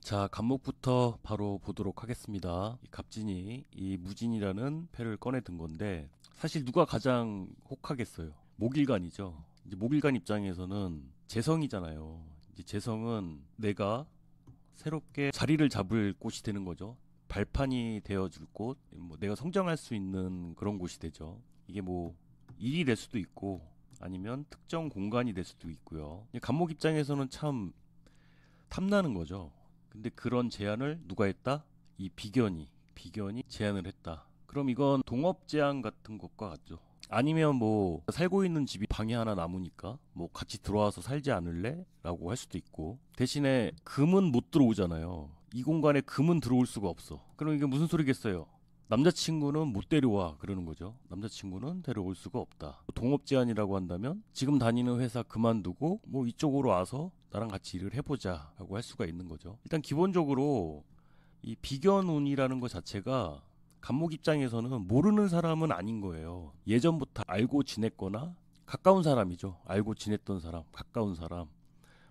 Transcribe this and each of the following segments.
자, 간목부터 바로 보도록 하겠습니다. 이 갑진이 이 무진이라는 패를 꺼내 든 건데 사실 누가 가장 혹하겠어요? 목일간이죠. 이제 목일간 입장에서는 재성이잖아요. 이제 재성은 내가 새롭게 자리를 잡을 곳이 되는 거죠. 발판이 되어줄 곳, 뭐 내가 성장할 수 있는 그런 곳이 되죠. 이게 뭐 일이 될 수도 있고 아니면 특정 공간이 될 수도 있고요. 간목 입장에서는 참 탐나는 거죠. 근데 그런 제안을 누가 했다? 이 비견이 제안을 했다. 그럼 이건 동업 제안 같은 것과 같죠. 아니면 뭐 살고 있는 집이 방이 하나 남으니까 뭐 같이 들어와서 살지 않을래? 라고 할 수도 있고, 대신에 금은 못 들어오잖아요. 이 공간에 금은 들어올 수가 없어. 그럼 이게 무슨 소리겠어요? 남자친구는 못 데려와 그러는 거죠. 남자친구는 데려올 수가 없다. 동업 제안이라고 한다면 지금 다니는 회사 그만두고 뭐 이쪽으로 와서 나랑 같이 일을 해보자 라고 할 수가 있는 거죠. 일단 기본적으로 이 비견운이라는 것 자체가 간목 입장에서는 모르는 사람은 아닌 거예요. 예전부터 알고 지냈거나 가까운 사람이죠. 알고 지냈던 사람, 가까운 사람,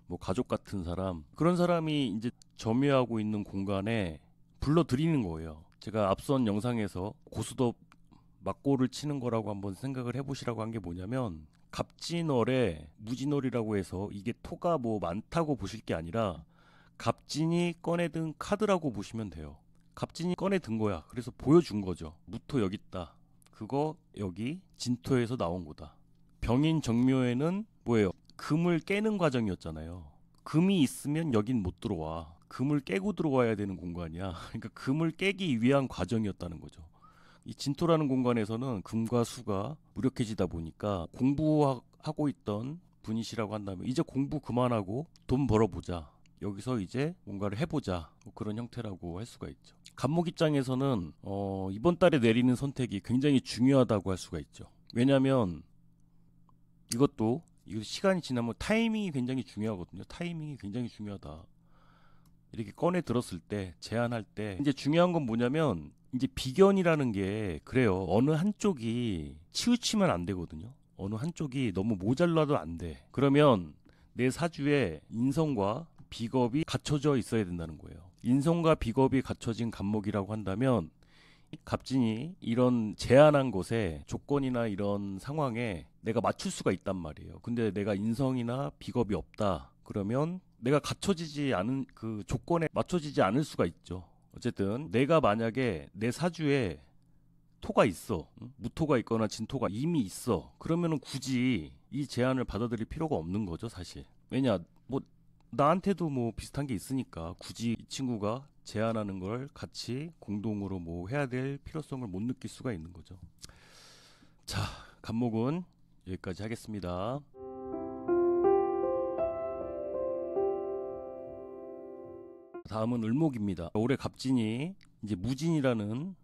뭐 가족 같은 사람, 그런 사람이 이제 점유하고 있는 공간에 불러들이는 거예요. 제가 앞선 영상에서 고스톱 막고를 치는 거라고 한번 생각을 해보시라고 한 게 뭐냐면, 갑진월에 무진월이라고 해서 이게 토가 뭐 많다고 보실 게 아니라 갑진이 꺼내든 카드라고 보시면 돼요. 갑진이 꺼내든 거야. 그래서 보여준 거죠. 무토 여기 있다. 그거 여기 진토에서 나온 거다. 병인 정묘에는 뭐예요? 금을 깨는 과정이었잖아요. 금이 있으면 여긴 못 들어와. 금을 깨고 들어와야 되는 공간이야. 그러니까 금을 깨기 위한 과정이었다는 거죠. 이 진토라는 공간에서는 금과 수가 무력해지다 보니까 공부하고 있던 분이시라고 한다면 이제 공부 그만하고 돈 벌어보자. 여기서 이제 뭔가를 해보자. 뭐 그런 형태라고 할 수가 있죠. 간목 입장에서는 이번 달에 내리는 선택이 굉장히 중요하다고 할 수가 있죠. 왜냐하면 이것도 이거 시간이 지나면 타이밍이 굉장히 중요하거든요. 타이밍이 굉장히 중요하다. 이렇게 꺼내 들었을 때, 제안할 때 이제 중요한 건 뭐냐면, 이제 비견이라는 게 그래요. 어느 한쪽이 치우치면 안 되거든요. 어느 한쪽이 너무 모자라도 안 돼. 그러면 내 사주에 인성과 비겁이 갖춰져 있어야 된다는 거예요. 인성과 비겁이 갖춰진 간목이라고 한다면 갑진이 이런 제한한 것에 조건이나 이런 상황에 내가 맞출 수가 있단 말이에요. 근데 내가 인성이나 비겁이 없다. 그러면 내가 갖춰지지 않은 그 조건에 맞춰지지 않을 수가 있죠. 어쨌든 내가 만약에 내 사주에 토가 있어. 무토가 있거나 진토가 이미 있어. 그러면은 굳이 이 제안을 받아들일 필요가 없는 거죠, 사실. 왜냐? 뭐 나한테도 뭐 비슷한 게 있으니까 굳이 이 친구가 제안하는 걸 같이 공동으로 뭐 해야 될 필요성을 못 느낄 수가 있는 거죠. 자, 간목은 여기까지 하겠습니다. 다음은 을목입니다. 올해 갑진이 이제 무진이라는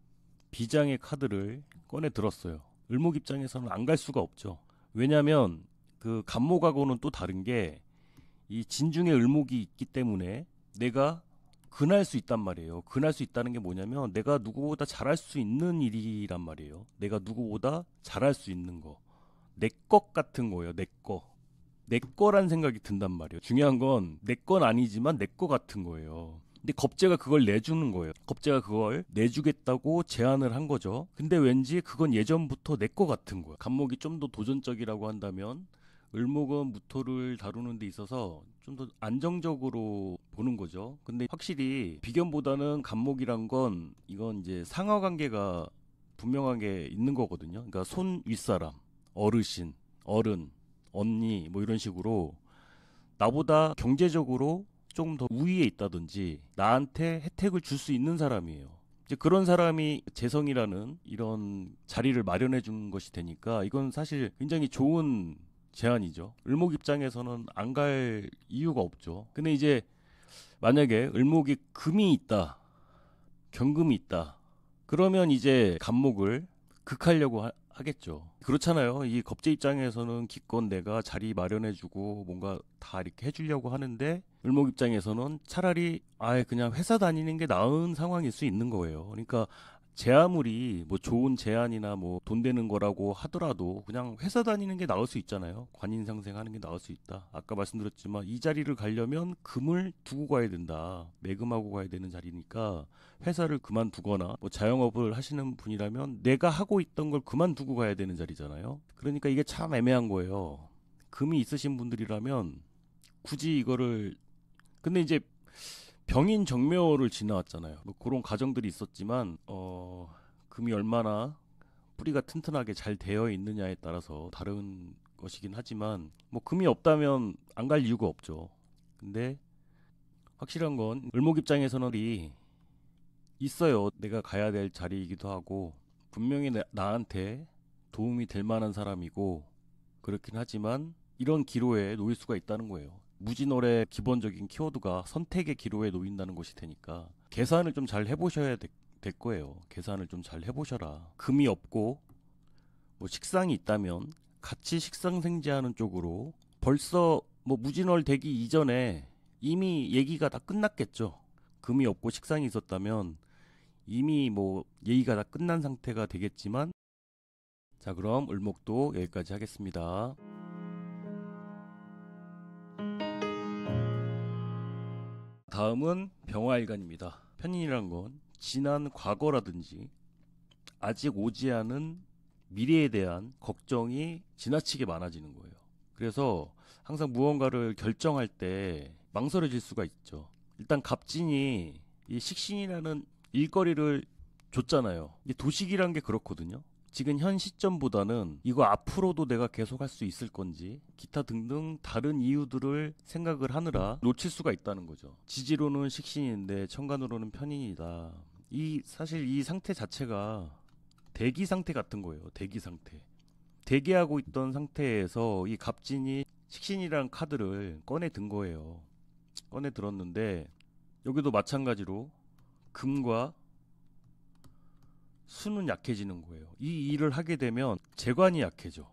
비장의 카드를 꺼내 들었어요. 을목 입장에서는 안 갈 수가 없죠. 왜냐하면 그 간목하고는 또 다른 게, 이 진중에 을목이 있기 때문에 내가 근할 수 있단 말이에요. 근할 수 있다는 게 뭐냐면 내가 누구보다 잘할 수 있는 일이란 말이에요. 내가 누구보다 잘할 수 있는 거. 내 것 같은 거예요. 내 거. 내 거란 생각이 든단 말이에요. 중요한 건 내 건 아니지만 내 거 같은 거예요. 근데 겁재가 그걸 내주는 거예요. 겁재가 그걸 내주겠다고 제안을 한 거죠. 근데 왠지 그건 예전부터 내 거 같은 거야. 간목이 좀 더 도전적이라고 한다면 을목은 무토를 다루는 데 있어서 좀 더 안정적으로 보는 거죠. 근데 확실히 비견보다는 간목이란 건 이건 이제 상하 관계가 분명하게 있는 거거든요. 그러니까 손 윗사람, 어르신, 어른, 언니 뭐 이런 식으로 나보다 경제적으로 조금 더 우위에 있다든지 나한테 혜택을 줄 수 있는 사람이에요. 이제 그런 사람이 재성이라는 이런 자리를 마련해 준 것이 되니까 이건 사실 굉장히 좋은 제안이죠. 을목 입장에서는 안 갈 이유가 없죠. 근데 이제 만약에 을목이 금이 있다, 경금이 있다, 그러면 이제 간목을 극하려고 하겠죠. 그렇잖아요. 이 겁제 입장에서는 기껏 내가 자리 마련해주고 뭔가 다 이렇게 해주려고 하는데, 을목 입장에서는 차라리 아예 그냥 회사 다니는 게 나은 상황일 수 있는 거예요. 그러니까 제 아무리 뭐 좋은 제안이나 뭐 돈 되는 거라고 하더라도 그냥 회사 다니는 게 나을 수 있잖아요. 관인 상생하는 게 나을 수 있다. 아까 말씀드렸지만 이 자리를 가려면 금을 두고 가야 된다. 매금하고 가야 되는 자리니까 회사를 그만두거나 뭐 자영업을 하시는 분이라면 내가 하고 있던 걸 그만두고 가야 되는 자리잖아요. 그러니까 이게 참 애매한 거예요. 금이 있으신 분들이라면 굳이 이거를, 근데 이제 병인 정묘를 지나왔잖아요. 뭐 그런 가정들이 있었지만 금이 얼마나 뿌리가 튼튼하게 잘 되어 있느냐에 따라서 다른 것이긴 하지만 뭐 금이 없다면 안 갈 이유가 없죠. 근데 확실한 건 을목 입장에서는 이 있어요. 내가 가야 될 자리이기도 하고 분명히 나한테 도움이 될 만한 사람이고 그렇긴 하지만 이런 기로에 놓일 수가 있다는 거예요. 무진월의 기본적인 키워드가 선택의 기로에 놓인다는 것이 되니까 계산을 좀 잘 해보셔야 될 거예요. 계산을 좀 잘 해보셔라. 금이 없고 뭐 식상이 있다면 같이 식상생재하는 쪽으로 벌써 뭐 무진월 되기 이전에 이미 얘기가 다 끝났겠죠. 금이 없고 식상이 있었다면 이미 뭐 얘기가 다 끝난 상태가 되겠지만, 자 그럼 을목도 여기까지 하겠습니다. 다음은 병화일간입니다. 편인이란 건 지난 과거라든지 아직 오지 않은 미래에 대한 걱정이 지나치게 많아지는 거예요. 그래서 항상 무언가를 결정할 때 망설여질 수가 있죠. 일단 갑진이 이 식신이라는 일거리를 줬잖아요. 이 도식이란 게 그렇거든요. 지금 현 시점보다는 이거 앞으로도 내가 계속 할 수 있을 건지 기타 등등 다른 이유들을 생각을 하느라 놓칠 수가 있다는 거죠. 지지로는 식신인데 천간으로는 편인이다. 이 사실 이 상태 자체가 대기 상태 같은 거예요. 대기 상태. 대기하고 있던 상태에서 이 갑진이 식신이라는 카드를 꺼내 든 거예요. 꺼내 들었는데 여기도 마찬가지로 금과 수는 약해지는 거예요. 이 일을 하게 되면 재관이 약해져.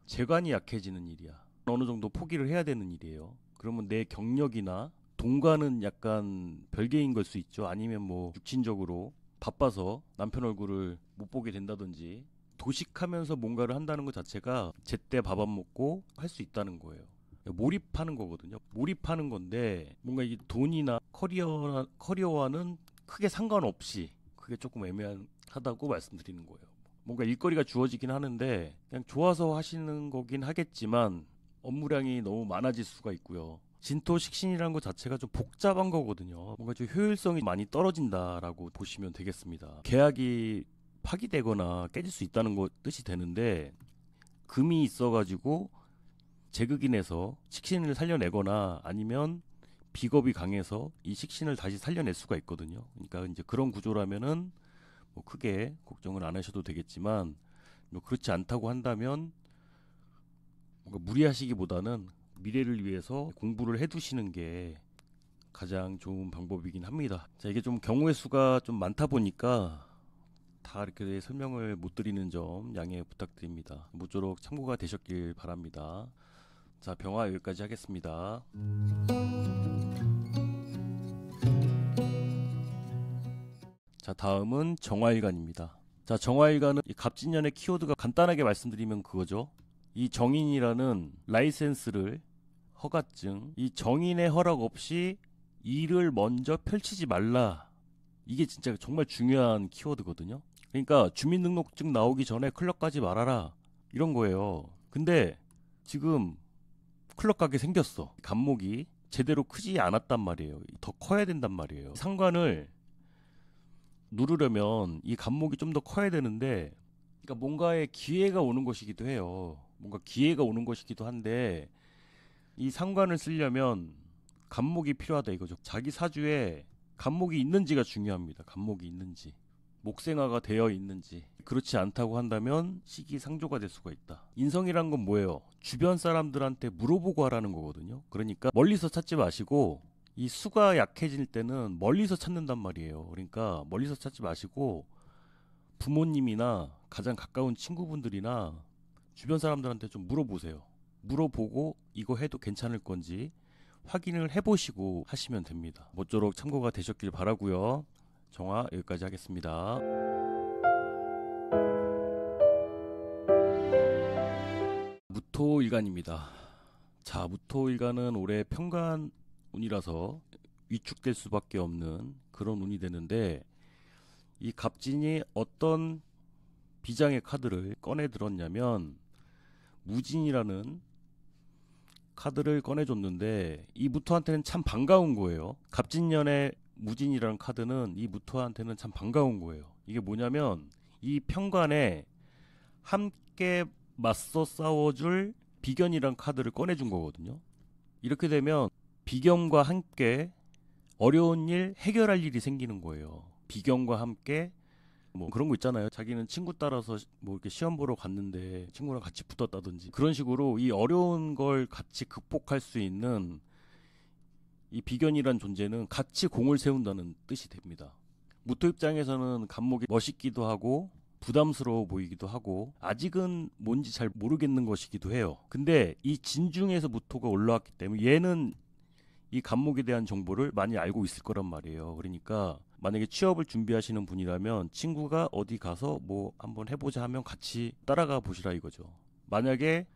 재관이 약해지는 일이야. 어느 정도 포기를 해야 되는 일이에요. 그러면 내 경력이나 돈과는 약간 별개인 걸 수 있죠. 아니면 뭐 육신적으로 바빠서 남편 얼굴을 못 보게 된다든지 도식하면서 뭔가를 한다는 것 자체가 제때 밥 안 먹고 할 수 있다는 거예요. 몰입하는 거거든요. 몰입하는 건데 뭔가 이 돈이나 커리어와는 크게 상관없이 그게 조금 애매하다고 말씀드리는 거예요. 뭔가 일거리가 주어지긴 하는데 그냥 좋아서 하시는 거긴 하겠지만 업무량이 너무 많아질 수가 있고요. 진토식신이라는 것 자체가 좀 복잡한 거거든요. 뭔가 좀 효율성이 많이 떨어진다라고 보시면 되겠습니다. 계약이 파기되거나 깨질 수 있다는 거 뜻이 되는데 금이 있어가지고 제극인에서 식신을 살려내거나 아니면 비겁이 강해서 이 식신을 다시 살려낼 수가 있거든요. 그러니까 이제 그런 구조라면은 뭐 크게 걱정을 안 하셔도 되겠지만 뭐 그렇지 않다고 한다면 뭔가 무리하시기보다는 미래를 위해서 공부를 해두시는 게 가장 좋은 방법이긴 합니다. 자, 이게 좀 경우의 수가 좀 많다 보니까 다 이렇게 설명을 못 드리는 점 양해 부탁드립니다. 모쪼록 참고가 되셨길 바랍니다. 자, 병화 여기까지 하겠습니다. 자, 다음은 정화일간입니다. 자, 정화일간은 이 갑진년의 키워드가 간단하게 말씀드리면 그거죠. 이 정인이라는 라이센스를 허가증, 이 정인의 허락 없이 일을 먼저 펼치지 말라. 이게 진짜 정말 중요한 키워드거든요. 그러니까 주민등록증 나오기 전에 클럽 가지 말아라. 이런 거예요. 근데 지금 클럽 가게 생겼어. 간목이 제대로 크지 않았단 말이에요. 더 커야 된단 말이에요. 상관을 누르려면 이 간목이 좀 더 커야 되는데, 그러니까 뭔가의 기회가 오는 것이기도 해요. 뭔가 기회가 오는 것이기도 한데 이 상관을 쓰려면 간목이 필요하다 이거죠. 자기 사주에 간목이 있는지가 중요합니다. 간목이 있는지, 목생화가 되어 있는지. 그렇지 않다고 한다면 시기상조가 될 수가 있다. 인성이란 건 뭐예요? 주변 사람들한테 물어보고 하라는 거거든요. 그러니까 멀리서 찾지 마시고, 이 수가 약해질 때는 멀리서 찾는단 말이에요. 그러니까 멀리서 찾지 마시고 부모님이나 가장 가까운 친구분들이나 주변 사람들한테 좀 물어보세요. 물어보고 이거 해도 괜찮을 건지 확인을 해보시고 하시면 됩니다. 모쪼록 참고가 되셨길 바라고요. 정화 여기까지 하겠습니다. 무토일간입니다. 자, 무토일간은 올해 평간운이라서 위축될 수밖에 없는 그런 운이 되는데, 이 갑진이 어떤 비장의 카드를 꺼내 들었냐면 무진이라는 카드를 꺼내줬는데, 이 무토한테는 참 반가운 거예요. 갑진년의 무진이라는 카드는 이 무토한테는 참 반가운 거예요. 이게 뭐냐면 이 평간에 함께 맞서 싸워줄 비견이란 카드를 꺼내준 거거든요. 이렇게 되면 비견과 함께 어려운 일 해결할 일이 생기는 거예요. 비견과 함께 뭐 그런 거 있잖아요. 자기는 친구 따라서 뭐 이렇게 시험 보러 갔는데 친구랑 같이 붙었다든지, 그런 식으로 이 어려운 걸 같이 극복할 수 있는 이 비견이란 존재는 같이 공을 세운다는 뜻이 됩니다. 무토 입장에서는 갑목이 멋있기도 하고 부담스러워 보이기도 하고 아직은 뭔지 잘 모르겠는 것이기도 해요. 근데 이 진중에서 무토가 올라왔기 때문에 얘는 이 갑목에 대한 정보를 많이 알고 있을 거란 말이에요. 그러니까 만약에 취업을 준비하시는 분이라면 친구가 어디 가서 뭐 한번 해보자 하면 같이 따라가 보시라 이거죠. 만약에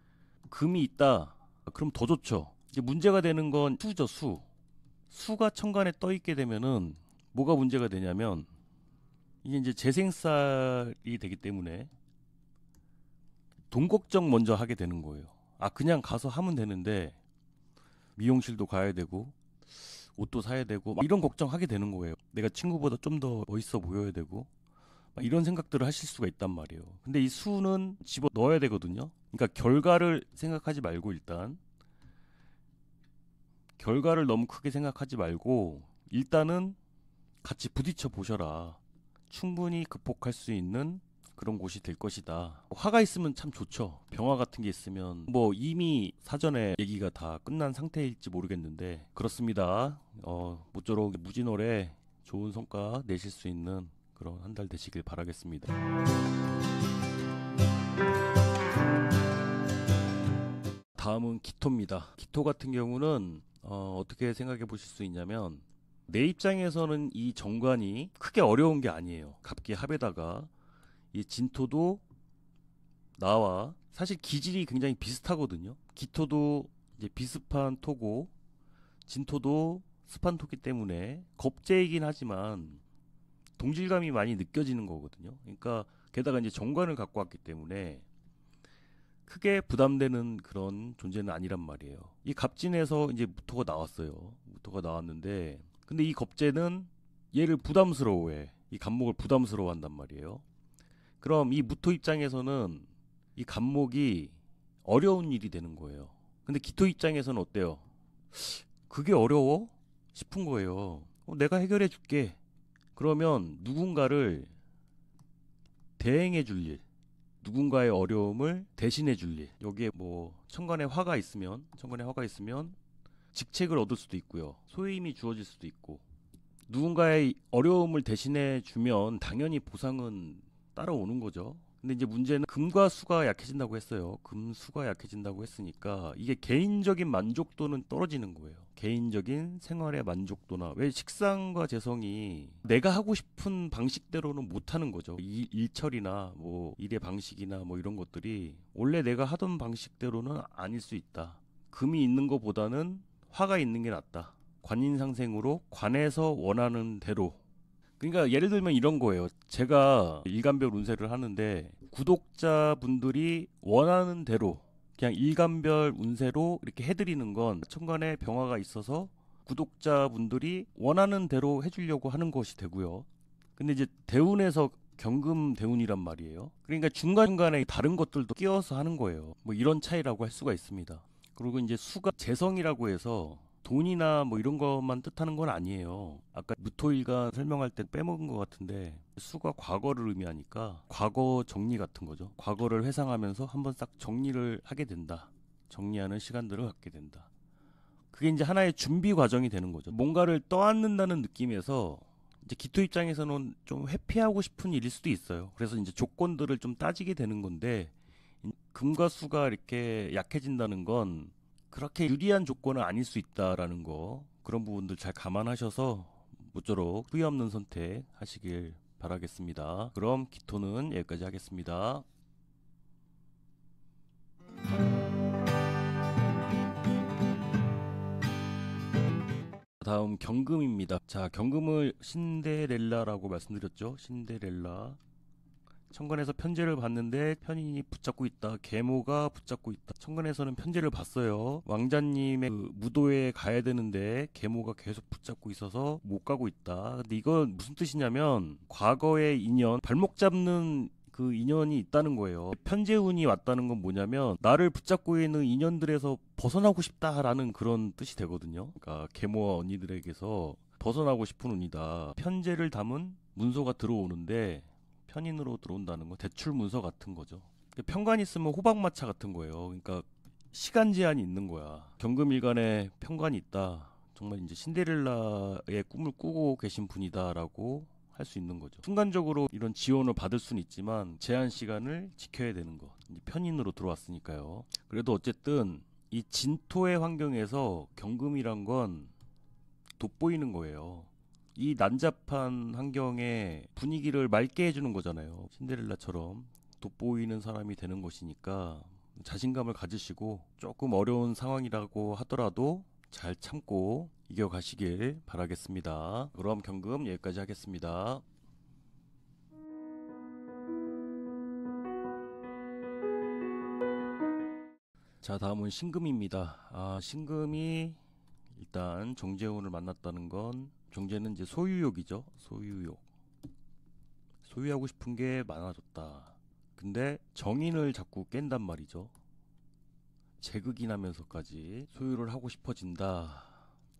금이 있다, 그럼 더 좋죠. 이제 문제가 되는 건 수죠, 수. 수가 천간에 떠 있게 되면은 뭐가 문제가 되냐면, 이게 이제 재생살이 되기 때문에 돈 걱정 먼저 하게 되는 거예요. 아, 그냥 가서 하면 되는데 미용실도 가야 되고 옷도 사야 되고 막 이런 걱정하게 되는 거예요. 내가 친구보다 좀 더 멋있어 보여야 되고 막 이런 생각들을 하실 수가 있단 말이에요. 근데 이 수는 집어 넣어야 되거든요. 그러니까 결과를 생각하지 말고, 일단 결과를 너무 크게 생각하지 말고 일단은 같이 부딪혀 보셔라. 충분히 극복할 수 있는 그런 곳이 될 것이다. 화가 있으면 참 좋죠. 병화 같은 게 있으면 뭐 이미 사전에 얘기가 다 끝난 상태일지 모르겠는데 그렇습니다. 모쪼록 무진월에 좋은 성과 내실 수 있는 그런 한 달 되시길 바라겠습니다. 다음은 기토입니다. 기토 같은 경우는 어떻게 생각해 보실 수 있냐면, 내 입장에서는 이 정관이 크게 어려운 게 아니에요. 갑기 합에다가 이 진토도 나와 사실 기질이 굉장히 비슷하거든요. 기토도 이제 비습한 토고 진토도 습한 토기 때문에 겁재이긴 하지만 동질감이 많이 느껴지는 거거든요. 그러니까 게다가 이제 정관을 갖고 왔기 때문에 크게 부담되는 그런 존재는 아니란 말이에요. 이 갑진에서 이제 무토가 나왔어요. 무토가 나왔는데 근데 이 겁재는 얘를 부담스러워해. 이 갑목을 부담스러워한단 말이에요. 그럼 이 무토 입장에서는 이 갑목이 어려운 일이 되는 거예요. 근데 기토 입장에서는 어때요? 그게 어려워? 싶은 거예요. 내가 해결해 줄게. 그러면 누군가를 대행해 줄 일, 누군가의 어려움을 대신해 줄 일. 여기에 뭐 천간에 화가 있으면 직책을 얻을 수도 있고요. 소임이 주어질 수도 있고, 누군가의 어려움을 대신해 주면 당연히 보상은 따라오는 거죠. 근데 이제 문제는 금과 수가 약해진다고 했어요. 금수가 약해진다고 했으니까 이게 개인적인 만족도는 떨어지는 거예요. 개인적인 생활의 만족도나, 왜 식상과 재성이 내가 하고 싶은 방식대로는 못 하는 거죠. 일처리나 뭐 일의 방식이나 뭐 이런 것들이 원래 내가 하던 방식대로는 아닐 수 있다. 금이 있는 것보다는 화가 있는 게 낫다. 관인상생으로 관에서 원하는 대로. 그러니까 예를 들면 이런 거예요. 제가 일간별 운세를 하는데 구독자분들이 원하는 대로 그냥 일간별 운세로 이렇게 해드리는 건 천간에 병화가 있어서 구독자분들이 원하는 대로 해주려고 하는 것이 되고요. 근데 이제 대운에서 경금 대운이란 말이에요. 그러니까 중간중간에 다른 것들도 끼워서 하는 거예요. 뭐 이런 차이라고 할 수가 있습니다. 그리고 이제 수가 재성이라고 해서 돈이나 뭐 이런 것만 뜻하는 건 아니에요. 아까 무토일간 설명할 때 빼먹은 것 같은데 수가 과거를 의미하니까 과거 정리 같은 거죠. 과거를 회상하면서 한번 싹 정리를 하게 된다. 정리하는 시간들을 갖게 된다. 그게 이제 하나의 준비 과정이 되는 거죠. 뭔가를 떠안는다는 느낌에서 이제 기토 입장에서는 좀 회피하고 싶은 일일 수도 있어요. 그래서 이제 조건들을 좀 따지게 되는 건데, 금과 수가 이렇게 약해진다는 건 그렇게 유리한 조건은 아닐 수 있다라는 거, 그런 부분들 잘 감안하셔서 모쪼록 후회 없는 선택 하시길 바라겠습니다. 그럼 기토는 여기까지 하겠습니다. 다음 경금입니다. 자, 경금을 신데렐라라고 말씀드렸죠. 신데렐라. 천간에서 편제를 봤는데 편인이 붙잡고 있다. 계모가 붙잡고 있다. 천간에서는 편제를 봤어요. 왕자님의 그 무도에 가야 되는데 계모가 계속 붙잡고 있어서 못 가고 있다. 근데 이건 무슨 뜻이냐면 과거의 인연, 발목 잡는 그 인연이 있다는 거예요. 편재운이 왔다는 건 뭐냐면 나를 붙잡고 있는 인연들에서 벗어나고 싶다라는 그런 뜻이 되거든요. 그러니까 계모와 언니들에게서 벗어나고 싶은 운이다. 편재를 담은 문서가 들어오는데 편인으로 들어온다는 거 대출 문서 같은 거죠. 편관 있으면 호박마차 같은 거예요. 그러니까 시간 제한이 있는 거야. 경금일간에 편관이 있다. 정말 이제 신데렐라의 꿈을 꾸고 계신 분이다라고 할 수 있는 거죠. 순간적으로 이런 지원을 받을 수는 있지만 제한 시간을 지켜야 되는 거. 이제 편인으로 들어왔으니까요. 그래도 어쨌든 이 진토의 환경에서 경금이란 건 돋보이는 거예요. 이 난잡한 환경에 분위기를 맑게 해주는 거잖아요. 신데렐라처럼 돋보이는 사람이 되는 것이니까 자신감을 가지시고 조금 어려운 상황이라고 하더라도 잘 참고 이겨가시길 바라겠습니다. 그럼 경금 여기까지 하겠습니다. 자, 다음은 신금입니다. 신금이 일단 정재운을 만났다는 건 정재는 이제 소유욕이죠. 소유욕. 소유하고 싶은 게 많아졌다. 근데 정인을 자꾸 깬단 말이죠. 재극이 나면서까지 소유를 하고 싶어진다.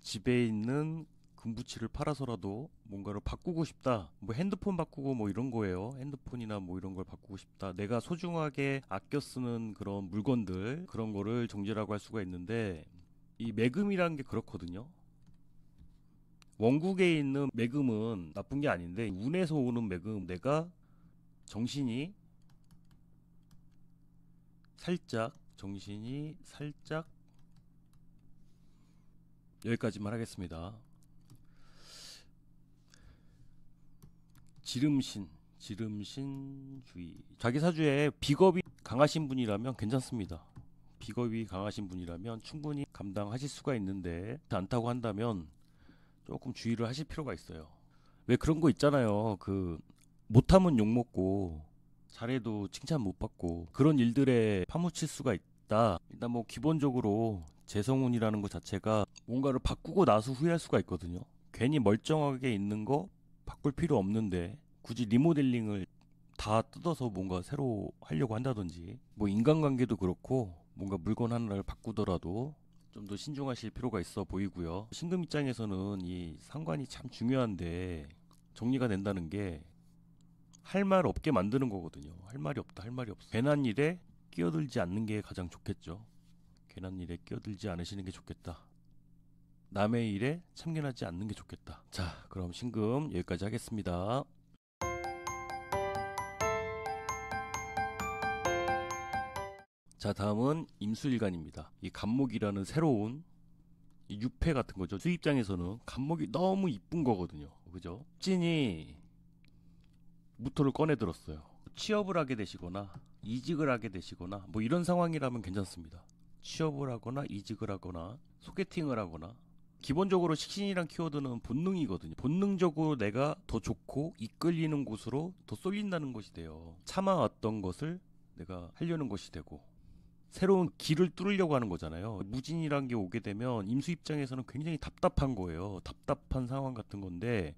집에 있는 금부치를 팔아서라도 뭔가를 바꾸고 싶다. 뭐 핸드폰 바꾸고 뭐 이런 거예요. 핸드폰이나 뭐 이런 걸 바꾸고 싶다. 내가 소중하게 아껴 쓰는 그런 물건들, 그런 거를 정제라고 할 수가 있는데 이 매금이라는 게 그렇거든요. 원국에 있는 매금은 나쁜 게 아닌데 운에서 오는 매금, 내가 정신이 살짝 여기까지만 하겠습니다. 지름신주의. 자기 사주에 비겁이 강하신 분이라면 괜찮습니다. 비겁이 강하신 분이라면 충분히 감당하실 수가 있는데 않다고 한다면 조금 주의를 하실 필요가 있어요. 왜 그런 거 있잖아요. 그 못하면 욕먹고 잘해도 칭찬 못 받고 그런 일들에 파묻힐 수가 있다. 일단 뭐 기본적으로 재성운이라는 것 자체가 뭔가를 바꾸고 나서 후회할 수가 있거든요. 괜히 멀쩡하게 있는 거 바꿀 필요 없는데 굳이 리모델링을 다 뜯어서 뭔가 새로 하려고 한다든지 뭐 인간관계도 그렇고 뭔가 물건 하나를 바꾸더라도 좀 더 신중하실 필요가 있어 보이고요. 신금 입장에서는 이 상관이 참 중요한데 정리가 된다는 게 할 말 없게 만드는 거거든요. 할 말이 없다, 할 말이 없어. 괜한 일에 끼어들지 않는 게 가장 좋겠죠. 괜한 일에 끼어들지 않으시는 게 좋겠다. 남의 일에 참견하지 않는 게 좋겠다. 자, 그럼 신금 여기까지 하겠습니다. 자, 다음은 임수일간입니다. 이 간목이라는 새로운 이 유패 같은 거죠. 수 입장에서는 간목이 너무 이쁜 거거든요. 그죠? 찐이 무토를 꺼내 들었어요. 취업을 하게 되시거나 이직을 하게 되시거나 뭐 이런 상황이라면 괜찮습니다. 취업을 하거나 이직을 하거나 소개팅을 하거나 기본적으로 식신이란 키워드는 본능이거든요. 본능적으로 내가 더 좋고 이끌리는 곳으로 더 쏠린다는 것이 돼요. 참아왔던 것을 내가 하려는 것이 되고 새로운 길을 뚫으려고 하는 거잖아요. 무진이란 게 오게 되면 임수 입장에서는 굉장히 답답한 거예요. 답답한 상황 같은 건데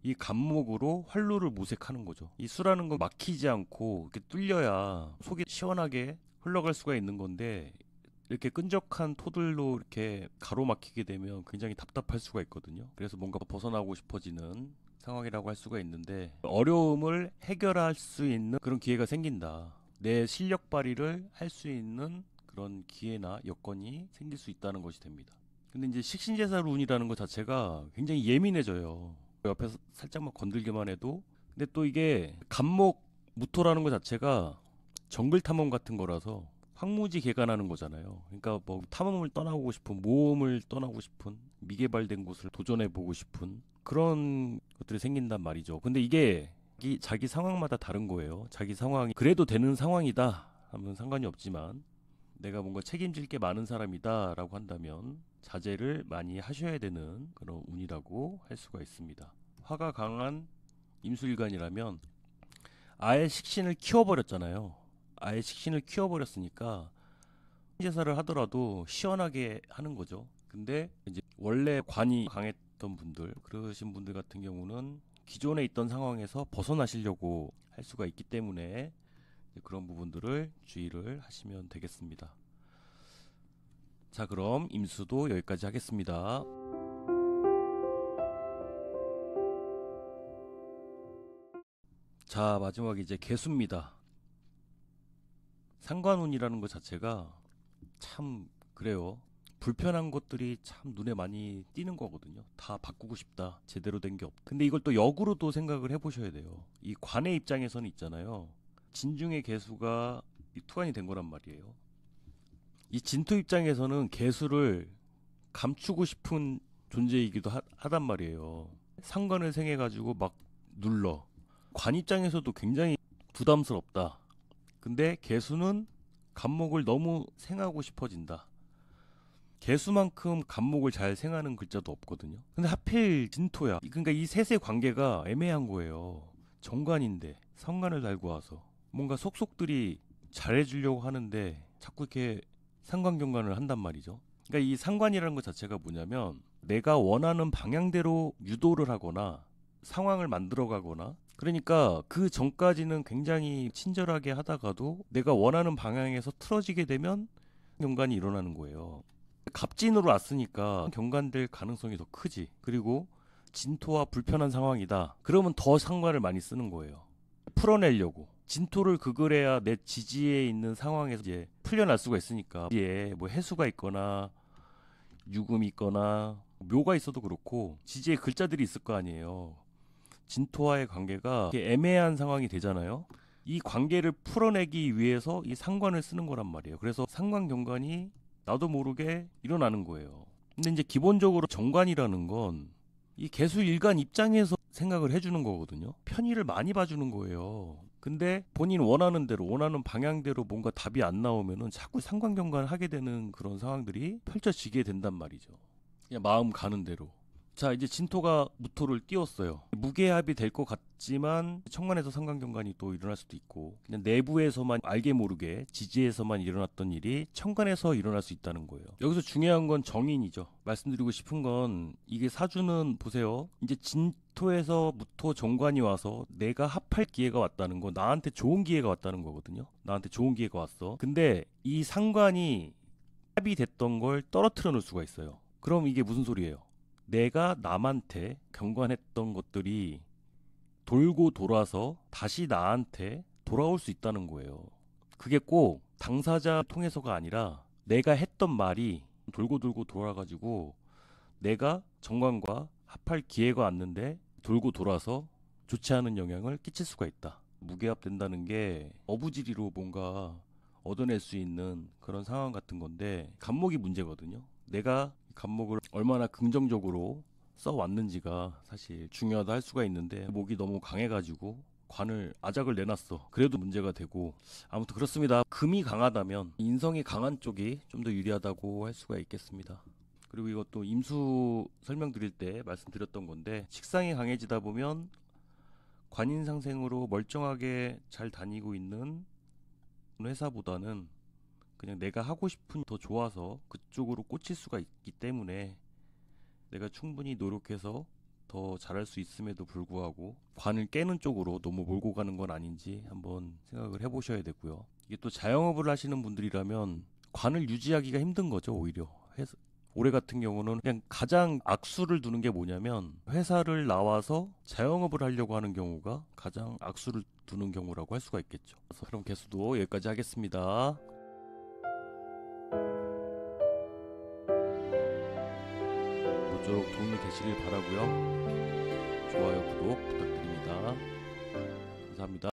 이 간목으로 활로를 모색하는 거죠. 이 수라는 건 막히지 않고 이렇게 뚫려야 속이 시원하게 흘러갈 수가 있는 건데 이렇게 끈적한 토들로 이렇게 가로막히게 되면 굉장히 답답할 수가 있거든요. 그래서 뭔가 벗어나고 싶어지는 상황이라고 할 수가 있는데 어려움을 해결할 수 있는 그런 기회가 생긴다. 내 실력 발휘를 할 수 있는 그런 기회나 여건이 생길 수 있다는 것이 됩니다. 근데 이제 식신제사룬이라는 것 자체가 굉장히 예민해져요. 옆에서 살짝만 건들기만 해도. 근데 또 이게 간목 무토라는 것 자체가 정글 탐험 같은 거라서 황무지 개간하는 거잖아요. 그러니까 뭐 탐험을 떠나고 싶은, 모험을 떠나고 싶은 미개발된 곳을 도전해보고 싶은 그런 것들이 생긴단 말이죠. 근데 이게 자기 상황마다 다른 거예요. 자기 상황이 그래도 되는 상황이다 하면 상관이 없지만 내가 뭔가 책임질 게 많은 사람이다 라고 한다면 자제를 많이 하셔야 되는 그런 운이라고 할 수가 있습니다. 화가 강한 임수일간이라면 아예 식신을 키워버렸잖아요. 아예 식신을 키워버렸으니까 제사를 하더라도 시원하게 하는 거죠. 근데 이제 원래 관이 강했던 분들, 그러신 분들 같은 경우는 기존에 있던 상황에서 벗어나시려고 할 수가 있기 때문에 그런 부분들을 주의를 하시면 되겠습니다. 자, 그럼 임수도 여기까지 하겠습니다. 자, 마지막에 이제 개수입니다. 상관운이라는 것 자체가 참 그래요. 불편한 것들이 참 눈에 많이 띄는 거거든요. 다 바꾸고 싶다. 제대로 된 게 없다. 근데 이걸 또 역으로도 생각을 해보셔야 돼요. 이 관의 입장에서는 있잖아요. 진중의 개수가 투관이 된 거란 말이에요. 이 진토 입장에서는 개수를 감추고 싶은 존재이기도 하단 말이에요. 상관을 생해가지고 막 눌러. 관 입장에서도 굉장히 부담스럽다. 근데 개수는 간목을 너무 생하고 싶어진다. 개수만큼 간목을 잘 생하는 글자도 없거든요. 근데 하필 진토야. 그러니까 이 셋의 관계가 애매한 거예요. 정관인데 상관을 달고 와서 뭔가 속속들이 잘해주려고 하는데 자꾸 이렇게 상관경관을 한단 말이죠. 그러니까 이 상관이라는 것 자체가 뭐냐면 내가 원하는 방향대로 유도를 하거나 상황을 만들어 가거나, 그러니까 그 전까지는 굉장히 친절하게 하다가도 내가 원하는 방향에서 틀어지게 되면 경관이 일어나는 거예요. 갑진으로 왔으니까 경관될 가능성이 더 크지. 그리고 진토와 불편한 상황이다. 그러면 더 상관을 많이 쓰는 거예요. 풀어내려고. 진토를 그을해야 내 지지에 있는 상황에서 이제 풀려날 수가 있으니까. 지지에 뭐 해수가 있거나 유금이 있거나 묘가 있어도 그렇고 지지에 글자들이 있을 거 아니에요. 진토와의 관계가 애매한 상황이 되잖아요. 이 관계를 풀어내기 위해서 이 상관을 쓰는 거란 말이에요. 그래서 상관경관이 나도 모르게 일어나는 거예요. 근데 이제 기본적으로 정관이라는 건 이 개수일간 입장에서 생각을 해주는 거거든요. 편의를 많이 봐주는 거예요. 근데 본인 원하는 대로, 원하는 방향대로 뭔가 답이 안 나오면은 자꾸 상관경관 하게 되는 그런 상황들이 펼쳐지게 된단 말이죠. 그냥 마음 가는 대로. 자, 이제 진토가 무토를 띄웠어요. 무게합이 될 것 같지만 천간에서 상관경관이 또 일어날 수도 있고, 그냥 내부에서만 알게 모르게 지지에서만 일어났던 일이 천간에서 일어날 수 있다는 거예요. 여기서 중요한 건 정인이죠. 말씀드리고 싶은 건 이게 사주는 보세요. 이제 진토에서 무토 정관이 와서 내가 합할 기회가 왔다는 거, 나한테 좋은 기회가 왔다는 거거든요. 나한테 좋은 기회가 왔어. 근데 이 상관이 합이 됐던 걸 떨어뜨려 놓을 수가 있어요. 그럼 이게 무슨 소리예요? 내가 남한테 경관했던 것들이 돌고 돌아서 다시 나한테 돌아올 수 있다는 거예요. 그게 꼭 당사자 통해서가 아니라 내가 했던 말이 돌고 돌고 돌아가지고 내가 정관과 합할 기회가 왔는데 돌고 돌아서 좋지 않은 영향을 끼칠 수가 있다. 무게합된다는 게 어부지리로 뭔가 얻어낼 수 있는 그런 상황 같은 건데 간목이 문제거든요. 내가 간목을 얼마나 긍정적으로 써왔는지가 사실 중요하다 할 수가 있는데 목이 너무 강해가지고 관을 아작을 내놨어. 그래도 문제가 되고, 아무튼 그렇습니다. 금이 강하다면 인성이 강한 쪽이 좀 더 유리하다고 할 수가 있겠습니다. 그리고 이것도 임수 설명드릴 때 말씀드렸던 건데 식상이 강해지다 보면 관인상생으로 멀쩡하게 잘 다니고 있는 회사보다는 그냥 내가 하고 싶은 더 좋아서 그쪽으로 꽂힐 수가 있기 때문에 내가 충분히 노력해서 더 잘할 수 있음에도 불구하고 관을 깨는 쪽으로 너무 몰고 가는 건 아닌지 한번 생각을 해보셔야 되고요. 이게 또 자영업을 하시는 분들이라면 관을 유지하기가 힘든 거죠. 오히려 올해 같은 경우는 그냥 가장 악수를 두는 게 뭐냐면 회사를 나와서 자영업을 하려고 하는 경우가 가장 악수를 두는 경우라고 할 수가 있겠죠. 그럼 개수도 여기까지 하겠습니다. 모쪼록 도움이 되시길 바라고요. 좋아요, 구독 부탁드립니다. 감사합니다.